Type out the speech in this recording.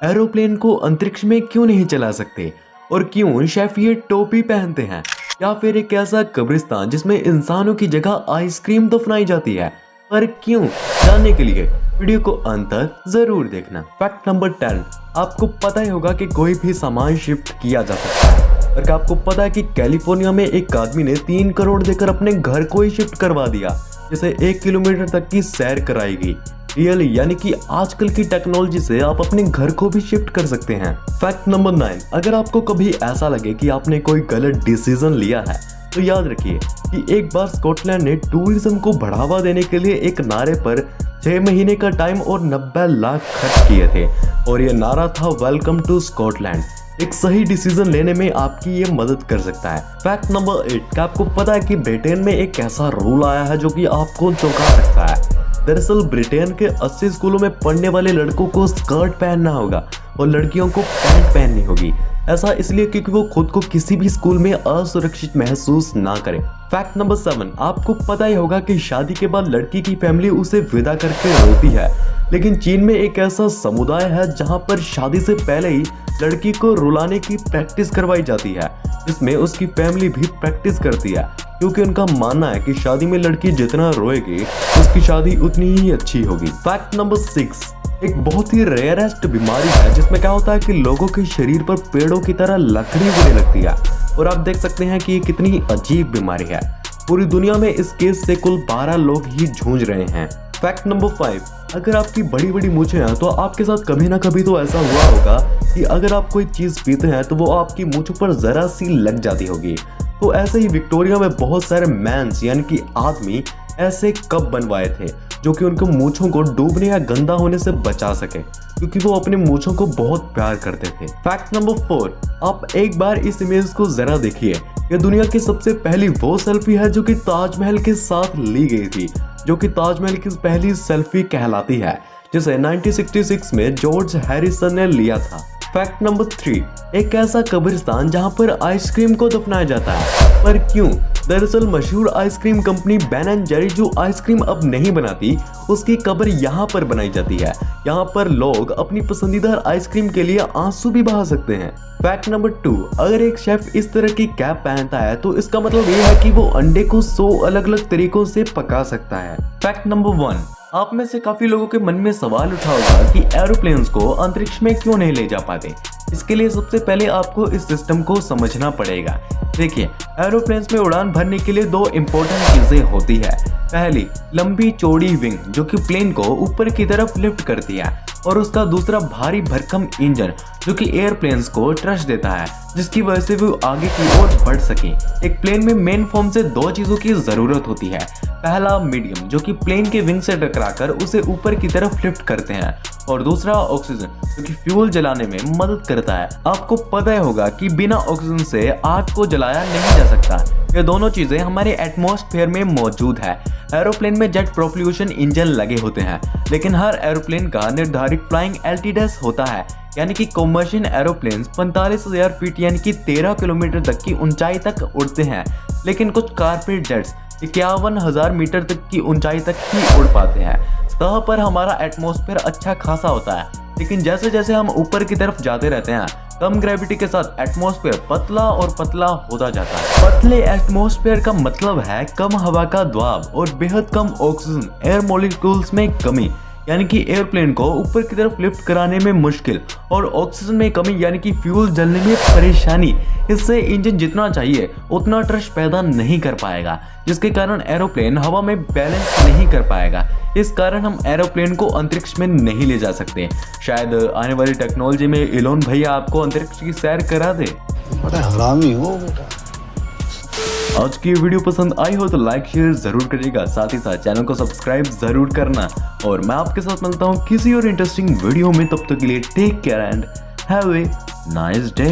Aeroplane को अंतरिक्ष में क्यों नहीं चला सकते और क्यों शेफ ये टोपी पहनते हैं, या फिर एक ऐसा कब्रिस्तान जिसमें इंसानों की जगह आइसक्रीम दफनाई जाती है, पर क्यों, जानने के लिए वीडियो को अंत तक जरूर देखना। फैक्ट नंबर 10, आपको पता ही होगा कि कोई भी सामान शिफ्ट किया जा सकता है। और क्या आपको पता है कि कैलिफोर्निया में एक आदमी ने 3 करोड़ देकर अपने घर को ही शिफ्ट करवा दिया, जिसे 1 किलोमीटर तक की सैर कराएगी। रियल यानी कि आजकल की टेक्नोलॉजी से आप अपने घर को भी शिफ्ट कर सकते हैं। फैक्ट नंबर 9, अगर आपको कभी ऐसा लगे कि आपने कोई गलत डिसीजन लिया है तो याद रखिए कि एक बार स्कॉटलैंड ने टूरिज्म को बढ़ावा देने के लिए एक नारे पर 6 महीने का टाइम और 90 लाख खर्च किए थे, और यह नारा था वेलकम टू स्कॉटलैंड। एक सही डिसीजन लेने में आपकी ये मदद कर सकता है। फैक्ट नंबर 8, क्या आपको पता है कि ब्रिटेन में एक ऐसा रूल आया है जो कि आपको चौंका सकता है। दरअसल ब्रिटेन के 80 स्कूलों में पढ़ने वाले लड़कों को स्कर्ट पहनना होगा और लड़कियों को पैंट पहननी होगी। ऐसा इसलिए क्योंकि वो खुद को किसी भी स्कूल में असुरक्षित महसूस ना करें। फैक्ट नंबर 7, आपको पता ही होगा कि शादी के बाद लड़की की फैमिली उसे विदा करके रोती है, लेकिन चीन में एक ऐसा समुदाय है जहां पर शादी से पहले ही लड़की को रुलाने की प्रैक्टिस करवाई जाती है, जिसमें उसकी फैमिली भी प्रैक्टिस करती है, क्योंकि उनका मानना है कि शादी में लड़की जितना रोएगी उसकी शादी उतनी ही अच्छी होगी। फैक्ट नंबर 6, एक बहुत ही रेयरेस्ट बीमारी है जिसमें क्या होता है कि लोगों के शरीर पर पेड़ों की तरह लकड़ी गिरने लगती है, और आप देख सकते हैं कि ये कितनी अजीब बीमारी है। पूरी दुनिया में इस केस से कुल 12 लोग ही जूझ रहे हैं। फैक्ट नंबर 5, अगर आपकी बड़ी बड़ी मूछें हैं तो आपके साथ कभी ना कभी तो ऐसा हुआ होगा कि अगर आप कोई चीज पीते हैं तो वो आपकी मूछों पर जरा सी लग जाती होगी। तो ऐसे ही विक्टोरिया में बहुत सारे मैंस यानी कि आदमी ऐसे कप बनवाए थे जो कि उनके मूछों को डूबने या गंदा होने से बचा सके, क्योंकि वो अपने मूछों को बहुत प्यार करते थे। फैक्ट नंबर 4, आप एक बार इस इमेज को जरा देखिए। यह दुनिया की सबसे पहली वो सेल्फी है जो कि ताजमहल के साथ ली गई थी, जो कि ताजमहल की पहली सेल्फी कहलाती है, जिसे 1966 में जॉर्ज हैरिसन ने लिया था। फैक्ट नंबर 3, एक ऐसा कब्रिस्तान जहां पर आइसक्रीम को दफनाया जाता है, पर क्यों? दरअसल मशहूर ice cream company Ben and Jerry जो आइसक्रीम अब नहीं बनाती, उसकी कब्र यहाँ पर बनाई जाती है। यहाँ पर लोग अपनी पसंदीदा आइसक्रीम के लिए आंसू भी बहा सकते हैं। फैक्ट नंबर 2, अगर एक शेफ इस तरह की कैप पहनता है तो इसका मतलब ये है कि वो अंडे को 100 अलग अलग तरीकों से पका सकता है। फैक्ट नंबर 1, आप में से काफी लोगों के मन में सवाल उठा होगा कि एरोप्लेन्स को अंतरिक्ष में क्यों नहीं ले जा पाते। इसके लिए सबसे पहले आपको इस सिस्टम को समझना पड़ेगा। देखिए, एरोप्लेन्स में उड़ान भरने के लिए 2 इम्पोर्टेंट चीजें होती है। पहली, लंबी चौड़ी विंग जो कि प्लेन को ऊपर की तरफ लिफ्ट करती है, और उसका दूसरा भारी भरकम इंजन जो कि एयरप्लेन्स को ट्रस्ट देता है, जिसकी वजह से वो आगे की ओर बढ़ सके। एक प्लेन में मेन फॉर्म से 2 चीजों की जरूरत होती है। पहला, मीडियम जो कि प्लेन के विंग से टकराकर उसे ऊपर की तरफ लिफ्ट करते हैं, और दूसरा ऑक्सीजन जो कि फ्यूल जलाने में मदद करता है। आपको पता ही होगा कि बिना ऑक्सीजन से आग को जलाया नहीं जा सकता। ये दोनों चीजें हमारे एटमॉस्फेयर में मौजूद है। एरोप्लेन में जेट प्रोपल्यूशन इंजन लगे होते हैं, लेकिन हर एरोप्लेन का निर्धारित फ्लाइंग एल्टीट्यूड होता है, यानी कि कमर्शियल एरोप्लेन्स 45,000 फीट यानी कि 13 किलोमीटर तक की ऊंचाई तक उड़ते हैं, लेकिन कुछ कॉर्पोरेट जेट्स 51,000 मीटर तक की ऊंचाई तक ही उड़ पाते हैं। सतह पर हमारा एटमॉस्फेयर अच्छा खासा होता है, लेकिन जैसे जैसे हम ऊपर की तरफ जाते रहते हैं, कम ग्रेविटी के साथ एटमॉस्फेयर पतला और पतला होता जाता है। पतले एटमॉस्फेयर का मतलब है कम हवा का दबाव और बेहद कम ऑक्सीजन एयर मॉलिक्यूल्स में कमी, यानी कि एयरप्लेन को ऊपर की तरफ लिफ्ट कराने में मुश्किल, और ऑक्सीजन में कमी यानी कि फ्यूल जलने में परेशानी। इससे इंजन जितना चाहिए उतना ट्रस्ट पैदा नहीं कर पाएगा, जिसके कारण एरोप्लेन हवा में बैलेंस नहीं कर पाएगा। इस कारण हम एरोप्लेन को अंतरिक्ष में नहीं ले जा सकते। शायद आने वाली टेक्नोलॉजी में इलोन भैया आपको अंतरिक्ष की सैर करा दे। बड़ा हरामी हो बेटा। आज की वीडियो पसंद आई हो तो लाइक शेयर जरूर करिएगा, साथ ही साथ चैनल को सब्सक्राइब जरूर करना, और मैं आपके साथ मिलता हूँ किसी और इंटरेस्टिंग वीडियो में। तब तक के लिए take care and have a nice day.